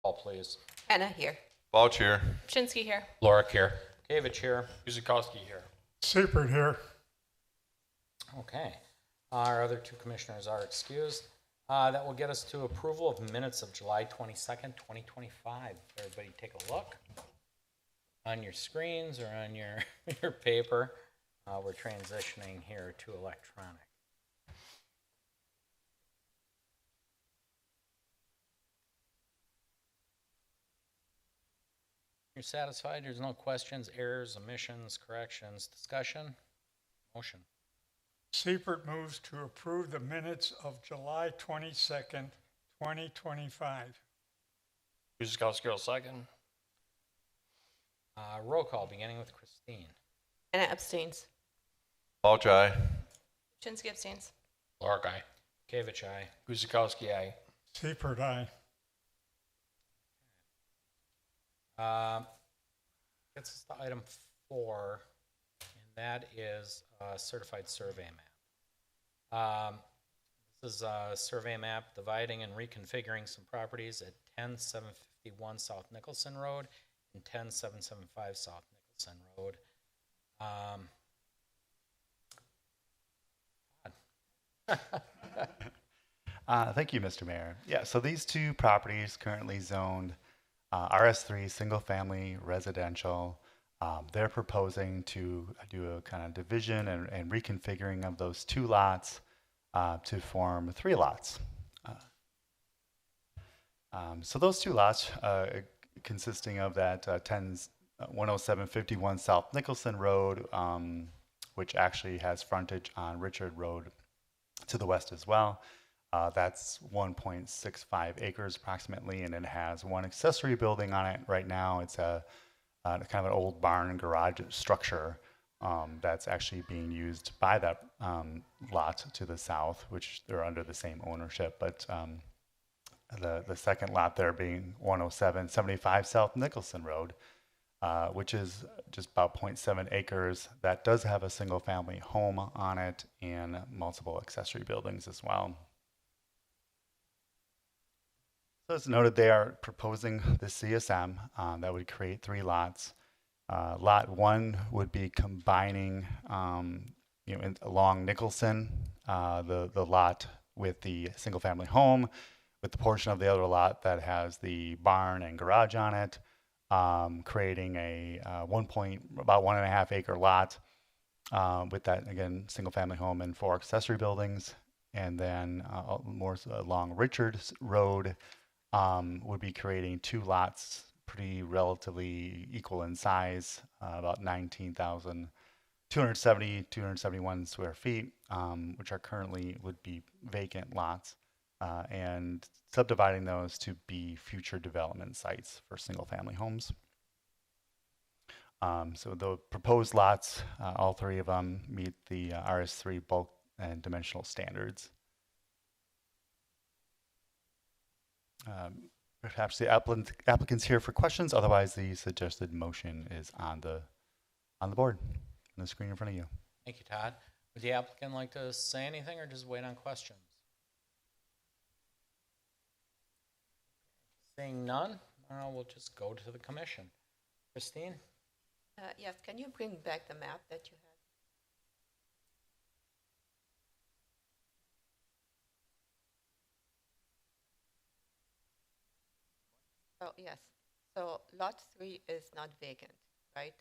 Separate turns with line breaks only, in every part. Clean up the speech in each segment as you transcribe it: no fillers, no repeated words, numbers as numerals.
Call, please.
Anna here.
Balch here.
Chinsky here.
Lorick here. Gavich here. Guzikowski here.
Seifert here.
Okay. Our other two commissioners are excused. That will get us to approval of minutes of July 22nd, 2025. Everybody take a look on your screens or on your, your paper. We're transitioning here to electronic. You're satisfied? There's no questions, errors, omissions, corrections, discussion? Motion.
Seifert moves to approve the minutes of July 22nd, 2025.
Guzikowski will second.
Roll call, beginning with Christine.
Anna abstains.
Balch aye.
Chinsky abstains.
Lorick, aye.
Gavich, aye.
Guzikowski, aye.
Seifert, aye.
Gets us to item 4, and that is a certified survey map. This is a survey map dividing and reconfiguring some properties at 10751 South Nicholson Road and 10775 South Nicholson Road.
Thank you, Mr. Mayor. Yeah, so these two properties currently zoned RS3, single family residential. They're proposing to do a kind of division and reconfiguring of those 2 lots to form 3 lots. So those 2 lots consisting of that 10751 South Nicholson Road, which actually has frontage on Richard Road to the west as well. That's 1.65 acres approximately, and it has 1 accessory building on it right now. It's a kind of an old barn and garage structure that's actually being used by that lot to the south, which they're under the same ownership. But the second lot there being 10775 South Nicholson Road, which is just about 0.7 acres. That does have a single family home on it and multiple accessory buildings as well. So as noted, they are proposing the CSM that would create 3 lots. Lot 1 would be combining, along Nicholson, the lot with the single-family home, with the portion of the other lot that has the barn and garage on it, creating a about 1.5 acre lot with that, again, single-family home and 4 accessory buildings. And then more along Richards Road, would be creating 2 lots, pretty relatively equal in size, about 271 square feet, which are currently would be vacant lots, and subdividing those to be future development sites for single family homes. So the proposed lots, all 3 of them meet the RS3 bulk and dimensional standards. Perhaps the applicant's here for questions. Otherwise, the suggested motion is on the board, on the screen in front of you.
Thank you, Todd. Would the applicant like to say anything or just wait on questions? Seeing none, we'll just go to the commission. Christine?
Yes, can you bring back the map that you had? Oh, yes. So lot 3 is not vacant, right?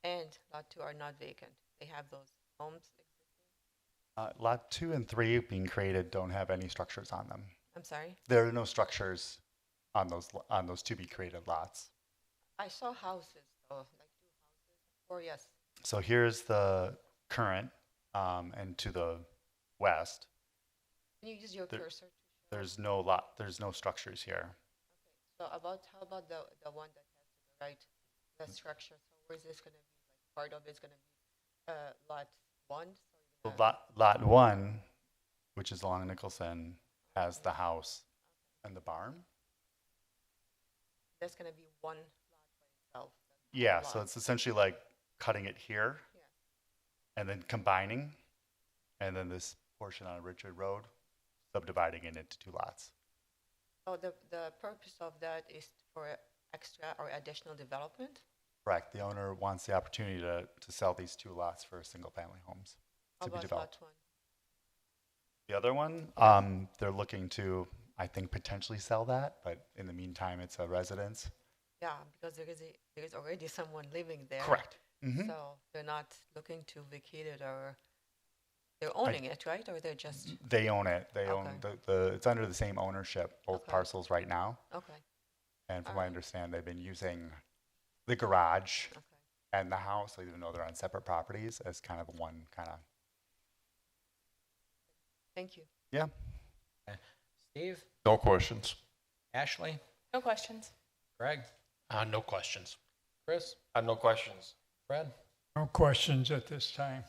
And lot 2 are not vacant. They have those homes existing.
Lot 2 and 3 being created don't have any structures on them.
I'm sorry?
There are no structures on those to be created lots.
I saw houses, though, like 2 houses. Or yes.
So here's the current, and to the west,
Can you use your cursor to show?
there's no structures here.
So how about the one that has to the right, the structure? So where is this going to be? Like part of it's going to be lot 1. So
Lot 1, which is along Nicholson, has the house and the barn.
That's going to be one lot by itself.
Yeah, so it's essentially like cutting it here, and then combining, and then this portion on Richard Road, subdividing it into 2 lots.
So the purpose of that is for extra or additional development?
Correct. The owner wants the opportunity to sell these 2 lots for single-family homes
How
to be
about
developed.
lot one?
The other one, they're looking to, I think, potentially sell that, but in the meantime, it's a residence.
Yeah, because there is already someone living there.
Correct.
Mhm.
So they're not looking to vacate it, or they're owning it, right? Or they're just,
They own it. They own
Okay.
it's under the same ownership, both
Okay.
parcels right now.
okay,
And from what I
Alright.
understand, they've been using the garage
okay.
and the house, even though they're on separate properties, as kind of one kind of,
Thank you.
yeah.
Steve,
No questions.
Ashley,
No questions.
Greg,
No questions.
Chris,
No questions.
Fred?
No questions at this time.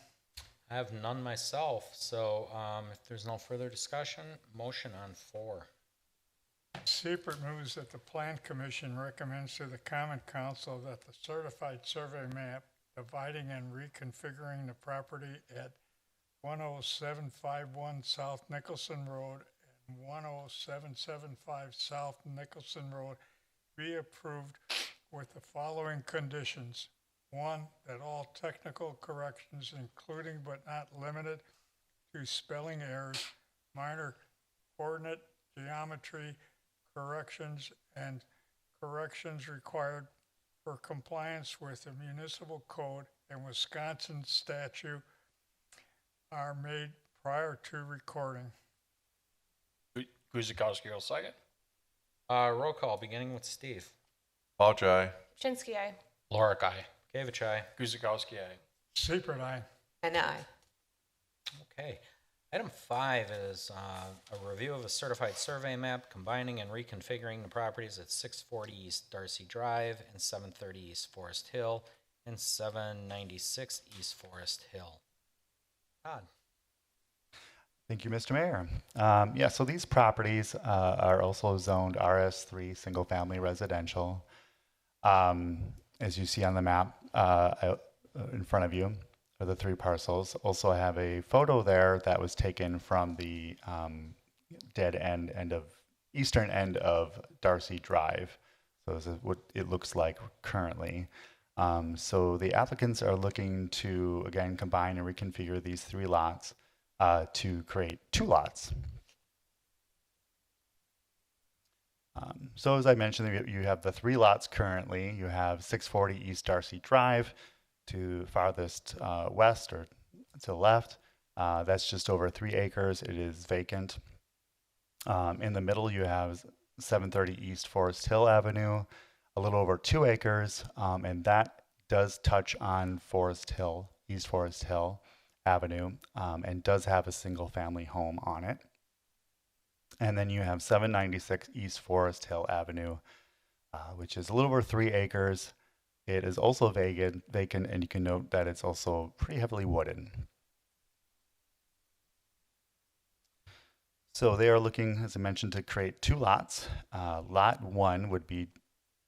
I have none myself, so if there's no further discussion, motion on 4.
Seipert moves that the Plan Commission recommends to the Common Council that the certified survey map dividing and reconfiguring the property at 10751 South Nicholson Road and 10775 South Nicholson Road be approved with the following conditions. 1, that all technical corrections, including but not limited to spelling errors, minor coordinate geometry corrections, and corrections required for compliance with the municipal code and Wisconsin statute are made prior to recording.
Guzekowski will second.
Roll call, beginning with Steve.
Balch, aye.
Chinsky, aye.
Lorik, aye.
Gavich, aye.
Guzekowski, aye.
Seipert, aye.
And I.
Okay. Item 5 is a review of a certified survey map combining and reconfiguring the properties at 640 East Darcy Drive and 730 East Forest Hill and 796 East Forest Hill. Todd?
Thank you, Mr. Mayor. Yeah, so these properties are also zoned RS3, single-family residential. As you see on the map in front of you are the 3 parcels. Also have a photo there that was taken from the eastern end of Darcy Drive. So this is what it looks like currently. So the applicants are looking to, again, combine and reconfigure these 3 lots to create 2 lots. So as I mentioned, you have the 3 lots currently. You have 640 East Darcy Drive to farthest west or to the left. That's just over 3 acres. It is vacant. In the middle, you have 730 East Forest Hill Avenue, a little over 2 acres, and that does touch on Forest Hill, East Forest Hill Avenue, and does have a single-family home on it. And then you have 796 East Forest Hill Avenue, which is a little over 3 acres. It is also vacant, and you can note that it's also pretty heavily wooded. So they are looking, as I mentioned, to create 2 lots. Lot 1 would be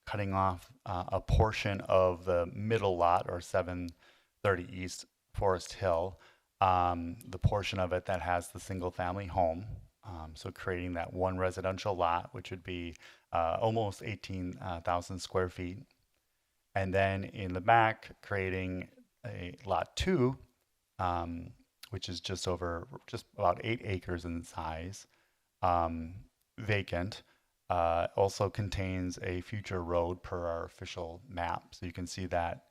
cutting off a portion of the middle lot, or 730 East Forest Hill, the portion of it that has the single-family home. So creating that 1 residential lot, which would be almost 18,000 square feet. And then in the back, creating a lot 2, which is just about 8 acres in size, vacant. Also contains a future road per our official map. So you can see that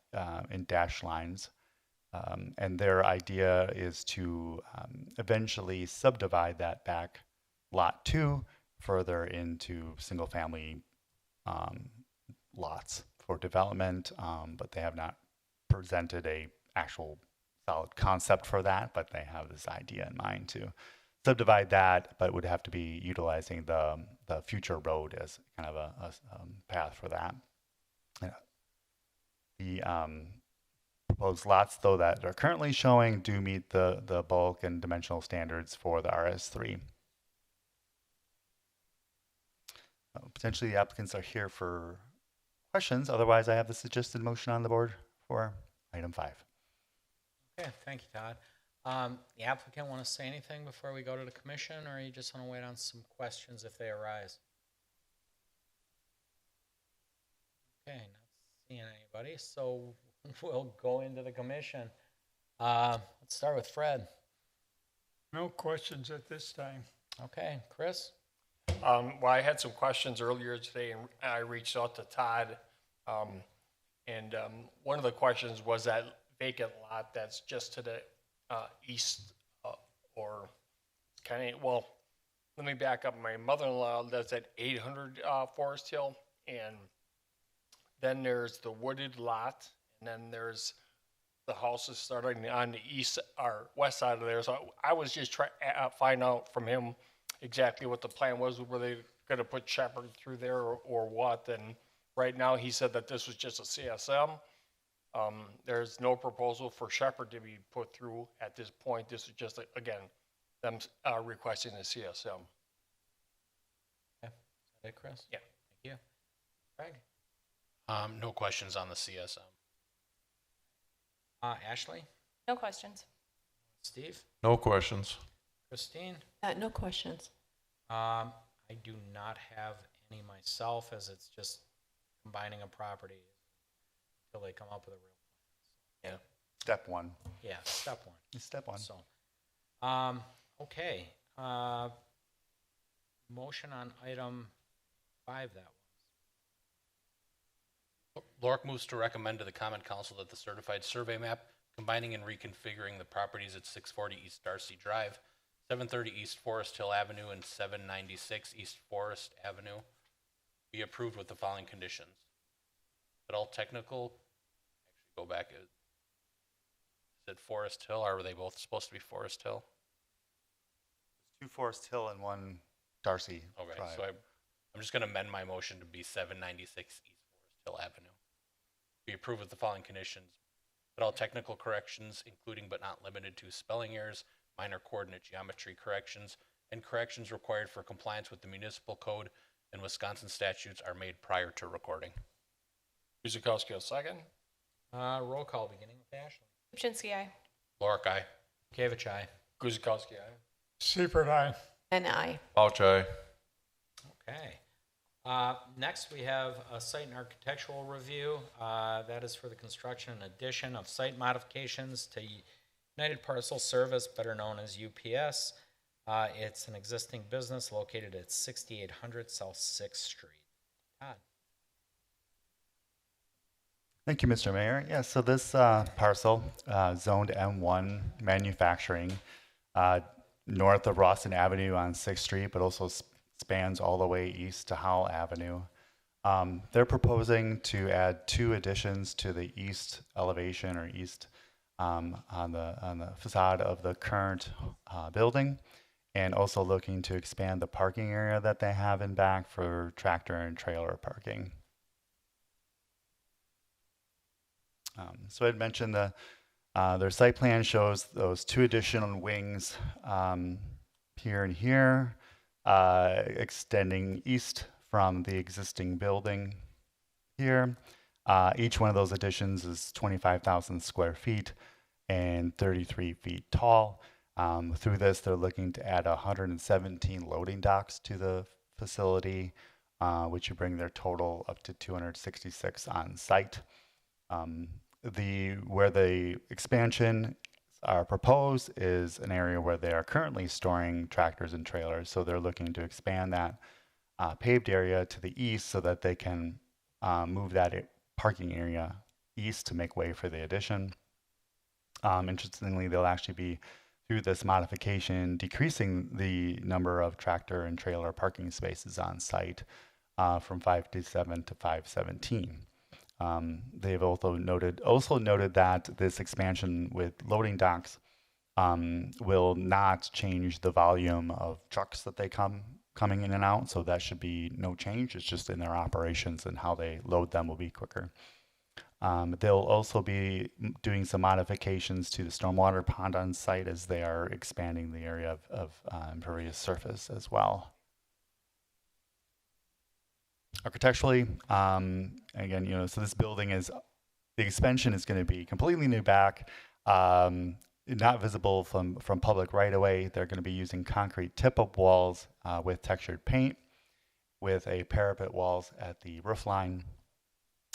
in dashed lines. And their idea is to eventually subdivide that back lot 2 further into single family lots for development, but they have not presented a actual solid concept for that, but they have this idea in mind to subdivide that, but would have to be utilizing the future road as kind of a path for that. The proposed lots, though, that are currently showing do meet the bulk and dimensional standards for the RS3. Potentially the applicants are here for questions. Otherwise, I have the suggested motion on the board for item 5.
Okay, thank you, Todd. The applicant want to say anything before we go to the commission, or you just want to wait on some questions if they arise? Okay, not seeing anybody, so we'll go into the commission. Let's start with Fred.
No questions at this time.
Okay, Chris?
Well, I had some questions earlier today, and I reached out to Todd. One of the questions was that vacant lot that's just to the east, or kind of, well, let me back up. My mother-in-law lives at 800 Forest Hill, and then there's the wooded lot, and then there's the houses starting on the east or west side of there. So I was just trying to find out from him exactly what the plan was. Were they going to put Shepherd through there or what? And right now he said that this was just a CSM. There's no proposal for Shepherd to be put through at this point. This is just, again, them requesting a CSM.
Okay, is that it, Chris?
Yeah.
Thank you. Craig?
No questions on the CSM.
Ashley?
No questions.
Steve?
No questions.
Christine?
No questions.
I do not have any myself, as it's just combining a property until they come up with a real plan.
Step one.
Yeah, step one.
Step one.
So, okay. Motion on item 5, that was.
Lork moves to recommend to the Common Council that the certified survey map combining and reconfiguring the properties at 640 East Darcy Drive, 730 East Forest Hill Avenue, and 796 East Forest Avenue be approved with the following conditions. But all technical, actually go back, is it Forest Hill, or were they both supposed to be Forest Hill?
2 Forest Hill and 1 Darcy
Okay,
Drive.
so I'm just going to amend my motion to be 796 East Forest Hill Avenue. Be approved with the following conditions. That all technical corrections, including but not limited to spelling errors, minor coordinate geometry corrections, and corrections required for compliance with the municipal code and Wisconsin statutes are made prior to recording.
Guzikowski, a second.
Roll call, beginning with Ashley.
Kupczynski, aye.
Lork, aye.
Kavich, aye.
Guzikowski, aye.
Seifert, aye.
And I.
Vouch aye.
Okay. Next, we have a site and architectural review. That is for the construction and addition of site modifications to United Parcel Service, better known as UPS. It's an existing business located at 6800 South 6th Street. Todd?
Thank you, Mr. Mayor. Yeah, so this parcel, zoned M1 manufacturing, north of Rawson Avenue on 6th Street, but also spans all the way east to Howell Avenue. They're proposing to add 2 additions to the east elevation or east on the facade of the current building, and also looking to expand the parking area that they have in back for tractor and trailer parking. So I'd mentioned their site plan shows those 2 additional wings here and here, extending east from the existing building here. Each one of those additions is 25,000 square feet and 33 feet tall. Through this, they're looking to add 117 loading docks to the facility, which would bring their total up to 266 on site. Where the expansion are proposed is an area where they are currently storing tractors and trailers. So they're looking to expand that paved area to the east so that they can move that parking area east to make way for the addition. Interestingly, they'll actually be, through this modification, decreasing the number of tractor and trailer parking spaces on site from 527 to 517. They've also noted that this expansion with loading docks will not change the volume of trucks that they coming in and out, so that should be no change. It's just in their operations, and how they load them will be quicker. They'll also be doing some modifications to the stormwater pond on site as they are expanding the area of impervious surface as well. Architecturally, again, so this building the expansion is going to be completely new back, not visible from public right of way. They're going to be using concrete tip-up walls with textured paint, with a parapet walls at the roof line.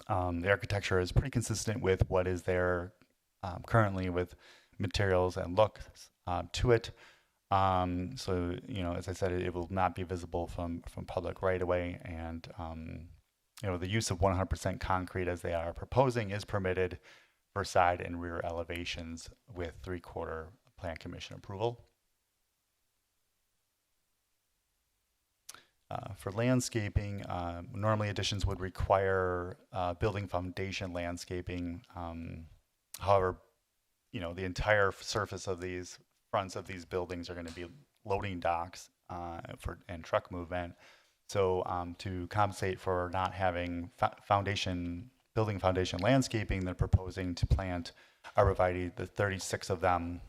The architecture is pretty consistent with what is there currently with materials and look to it. So, as I said, it will not be visible from public right away. And, the use of 100% concrete as they are proposing is permitted for side and rear elevations with 3/4 Plan Commission approval. For landscaping, normally additions would require building foundation landscaping. However, the entire surface of these fronts of these buildings are going to be loading docks and truck movement. So to compensate for not having building foundation landscaping, they're proposing to plant arborvitae, the 36 of them,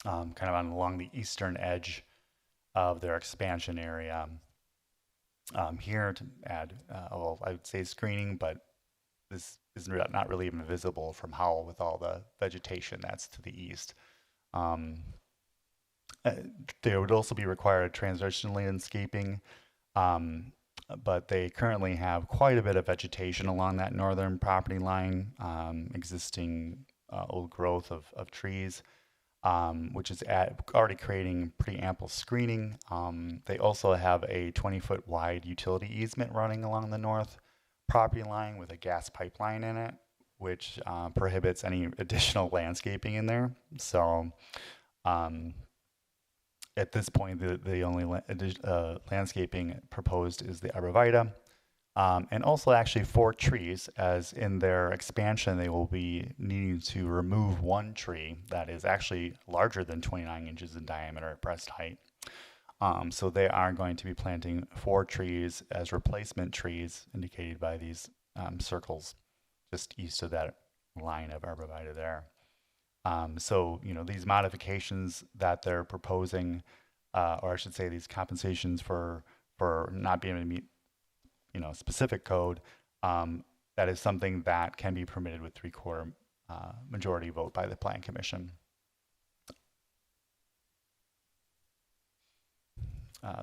kind of along the eastern edge of their expansion area. Here to add, I would say screening, but this is not really even visible from Howell with all the vegetation that's to the east. There would also be required transition landscaping, but they currently have quite a bit of vegetation along that northern property line, existing old growth of trees, which is already creating pretty ample screening. They also have a 20-foot wide utility easement running along the north property line with a gas pipeline in it, which prohibits any additional landscaping in there. So at this point, the only landscaping proposed is the arborvitae, and also actually 4 trees, as in their expansion, they will be needing to remove 1 tree that is actually larger than 29 inches in diameter at breast height. So they are going to be planting 4 trees as replacement trees, indicated by these circles just east of that line of arborvitae there. So, these modifications that they're proposing, or I should say these compensations for not being able to meet, specific code, that is something that can be permitted with 3/4 majority vote by the Plan Commission.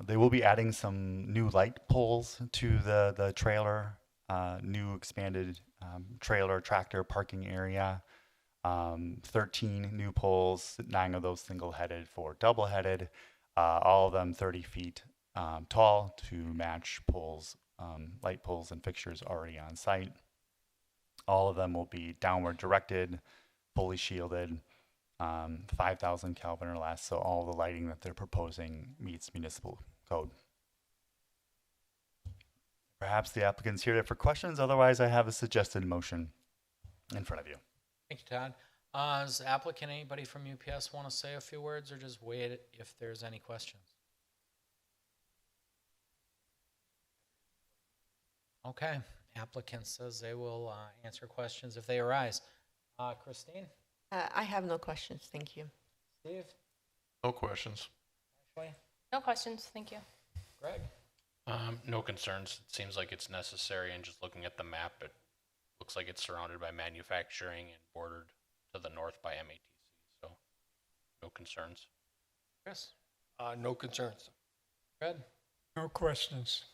They will be adding some new light poles to the trailer, new expanded trailer tractor parking area. 13 new poles, 9 of those single-headed, 4 double-headed, all of them 30 feet tall to match poles, light poles and fixtures already on site. All of them will be downward directed, fully shielded, 5,000 Kelvin or less, so all the lighting that they're proposing meets municipal code. Perhaps the applicant's here for questions, otherwise I have a suggested motion in front of you.
Thank you, Todd. Does the applicant, anybody from UPS want to say a few words, or just wait if there's any questions? Okay, applicant says they will answer questions if they arise. Christine?
I have no questions, thank you.
Steve?
No questions.
Ashley?
No questions, thank you.
Greg?
No concerns. It seems like it's necessary, and just looking at the map, it looks like it's surrounded by manufacturing and bordered to the north by MATC, so no concerns.
Chris?
No concerns.
Fred?
No questions.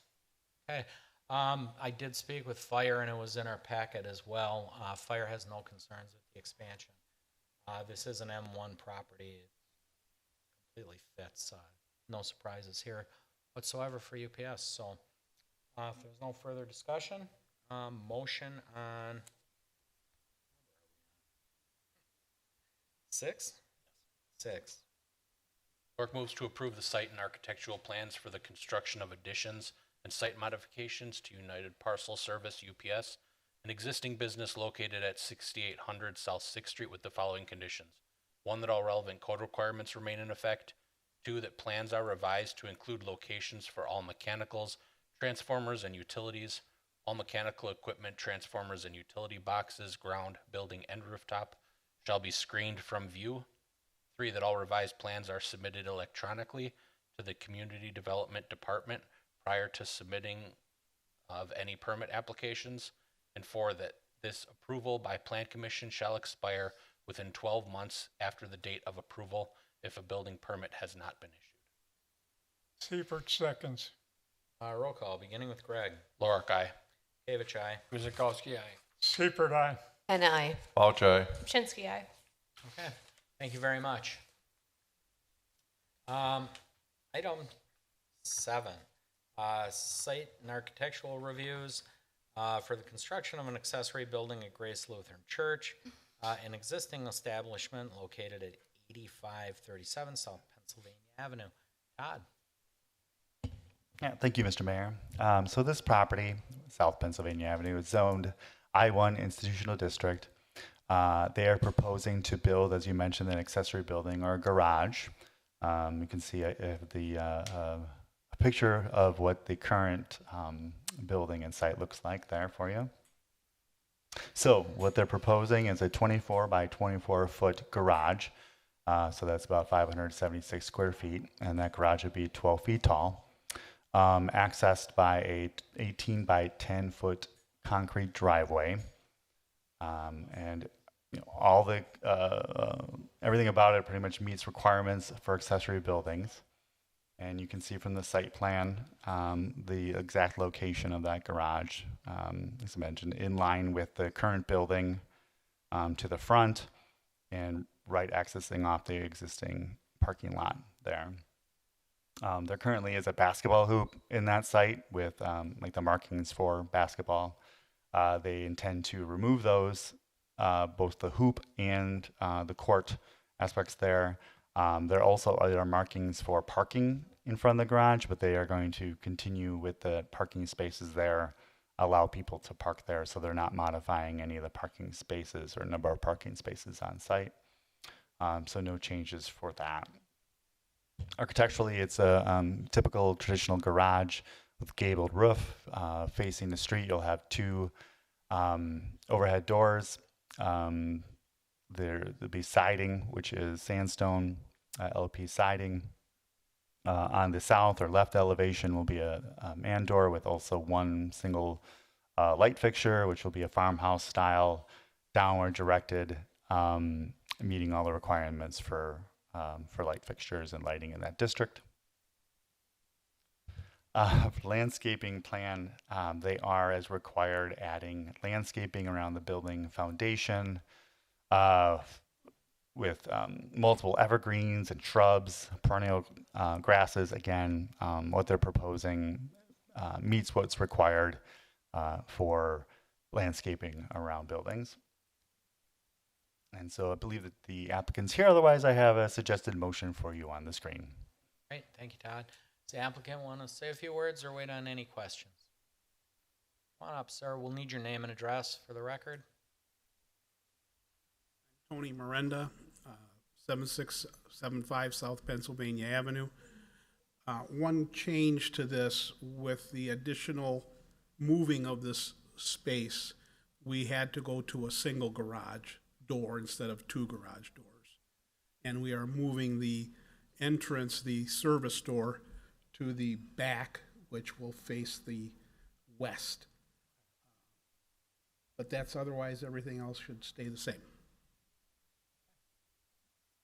Okay. I did speak with Fire, and it was in our packet as well. Fire has no concerns with the expansion. This is an M1 property. It completely fits. No surprises here whatsoever for UPS. So if there's no further discussion, motion on 6? 6.
Clerk moves to approve the site and architectural plans for the construction of additions and site modifications to United Parcel Service, UPS, an existing business located at 6800 South 6th Street with the following conditions. 1, that all relevant code requirements remain in effect. 2, that plans are revised to include locations for all mechanicals, transformers, and utilities. All mechanical equipment, transformers, and utility boxes, ground, building, and rooftop shall be screened from view. 3, that all revised plans are submitted electronically to the Community Development Department prior to submitting of any permit applications. And 4, that this approval by Plan Commission shall expire within 12 months after the date of approval if a building permit has not been issued.
Seifert seconds.
Roll call, beginning with Greg.
Lorick, aye.
Davich, aye.
Guzekowski, aye.
Seifert, aye.
And I.
Bouch, aye.
Krasinski, aye.
Okay, thank you very much. Item 7, site and architectural reviews for the construction of an accessory building at Grace Lutheran Church, an existing establishment located at 8537 South Pennsylvania Avenue. Todd?
Yeah, thank you, Mr. Mayor. So this property, South Pennsylvania Avenue, is zoned I-1 Institutional District. They are proposing to build, as you mentioned, an accessory building or a garage. You can see a picture of what the current building and site looks like there for you. So what they're proposing is a 24 by 24 foot garage. So that's about 576 square feet, and that garage would be 12 feet tall. Accessed by a 18 by 10 foot concrete driveway, and all the everything about it pretty much meets requirements for accessory buildings. And you can see from the site plan the exact location of that garage, as I mentioned, in line with the current building to the front, and right accessing off the existing parking lot there. There currently is a basketball hoop in that site with like the markings for basketball. They intend to remove those, both the hoop and the court aspects there. There also are markings for parking in front of the garage, but they are going to continue with the parking spaces there, allow people to park there, so they're not modifying any of the parking spaces or number of parking spaces on site. So no changes for that. Architecturally, it's a typical traditional garage with gabled roof. Facing the street, you'll have 2 overhead doors. There'll be siding, which is sandstone LP siding. On the south or left elevation will be a man door with also 1 single light fixture, which will be a farmhouse style, downward directed, meeting all the requirements for light fixtures and lighting in that district. Landscaping plan, they are, as required, adding landscaping around the building foundation with multiple evergreens and shrubs, perennial grasses. Again, what they're proposing meets what's required for landscaping around buildings. And so I believe that the applicant's here. Otherwise, I have a suggested motion for you on the screen.
Great, thank you, Todd. Does the applicant want to say a few words or wait on any questions? Come on up, sir. We'll need your name and address for the record.
Tony Miranda, 7675 South Pennsylvania Avenue. One change to this, with the additional moving of this space, we had to go to a single garage door instead of 2 garage doors. And we are moving the entrance, the service door, to the back, which will face the west. But that's otherwise, everything else should stay the same.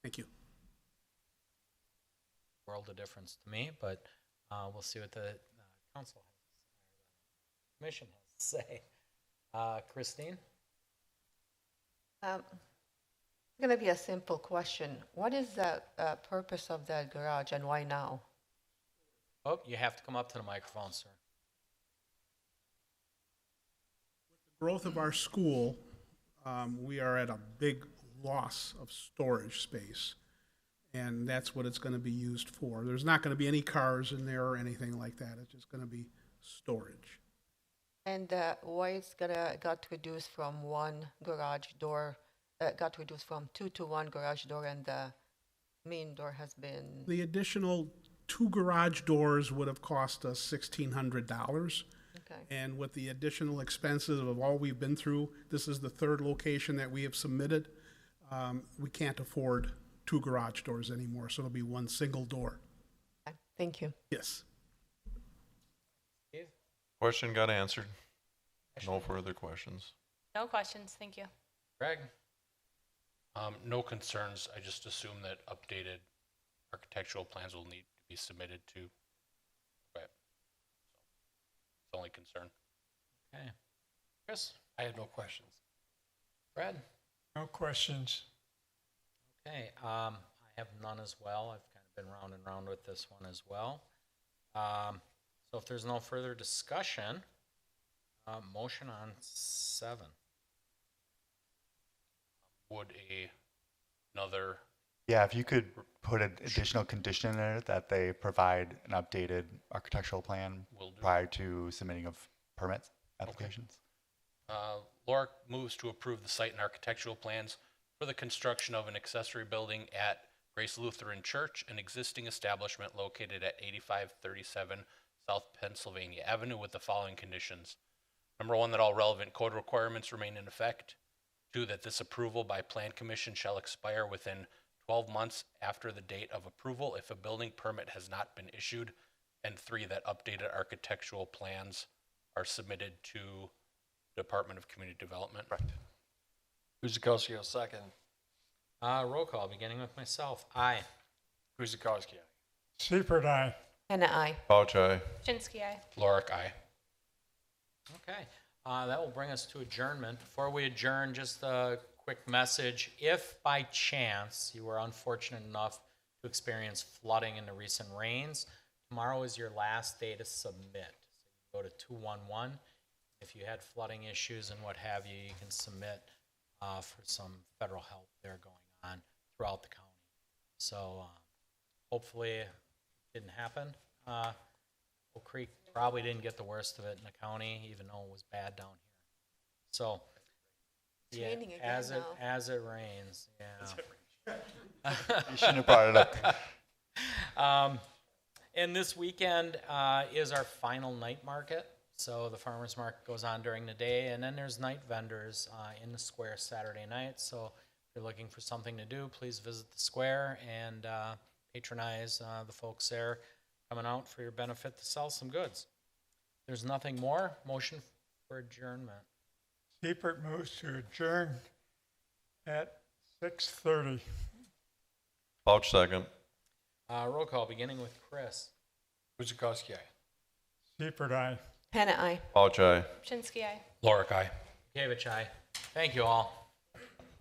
Thank you.
World of difference to me, but we'll see what the council has, commission has to say. Christine?
Going to be a simple question. What is the purpose of that garage and why now?
Oh, you have to come up to the microphone, sir.
Growth of our school, we are at a big loss of storage space, and that's what it's going to be used for. There's not going to be any cars in there or anything like that. It's just going to be storage.
And why it's got reduced from 1 garage door, got reduced from 2 to 1 garage door, and the main door has been...
The additional 2 garage doors would have cost us $1,600.
Okay.
And with the additional expenses of all we've been through, this is the 3rd location that we have submitted. We can't afford 2 garage doors anymore, so it'll be 1 single door.
Okay. Thank you.
Yes.
Steve?
Question got answered. No further questions.
No questions, thank you.
Greg?
No concerns. I just assume that updated architectural plans will need to be submitted to. Okay. So, it's the only concern.
Okay.
I have no questions.
Brad?
No questions.
Okay, I have none as well. I've kind of been round and round with this one as well. So if there's no further discussion, motion on 7.
Would another,
Yeah, if you could put an additional condition in there that they provide an updated architectural plan
will do.
prior to submitting of permits applications.
Lorik moves to approve the site and architectural plans for the construction of an accessory building at Grace Lutheran Church, an existing establishment located at 8537 South Pennsylvania Avenue with the following conditions. Number 1, that all relevant code requirements remain in effect. 2, that this approval by Plan Commission shall expire within 12 months after the date of approval if a building permit has not been issued. And 3, that updated architectural plans are submitted to Department of Community Development.
Correct.
Guzekowski will second.
Roll call, beginning with myself. Aye.
Guzekowski, aye.
Seifert, aye.
Hannah, I.
Pouch eye.
Shinsky, aye.
Lorik, aye.
Okay, that will bring us to adjournment. Before we adjourn, just a quick message. If by chance you were unfortunate enough to experience flooding in the recent rains, tomorrow is your last day to submit. So you go to 211. If you had flooding issues and what have you, you can submit for some federal help there going on throughout the county. So hopefully it didn't happen. Oak Creek probably didn't get the worst of it in the county, even though it was bad down here. So,
It's
yeah,
raining again
as it
now.
as it rains, yeah.
You shouldn't have brought it up.
And this weekend is our final night market. So the farmers market goes on during the day, and then there's night vendors in the square Saturday night. So if you're looking for something to do, please visit the square and patronize the folks there coming out for your benefit to sell some goods. There's nothing more. Motion for adjournment.
Seifert moves to adjourn at 6:30.
Pouch second.
Roll call, beginning with Chris.
Guzekowski, aye.
Seifert, aye.
Hannah, I.
Pouch eye.
Shinsky, aye.
Lorik, aye.
Gavich, aye. Thank you all.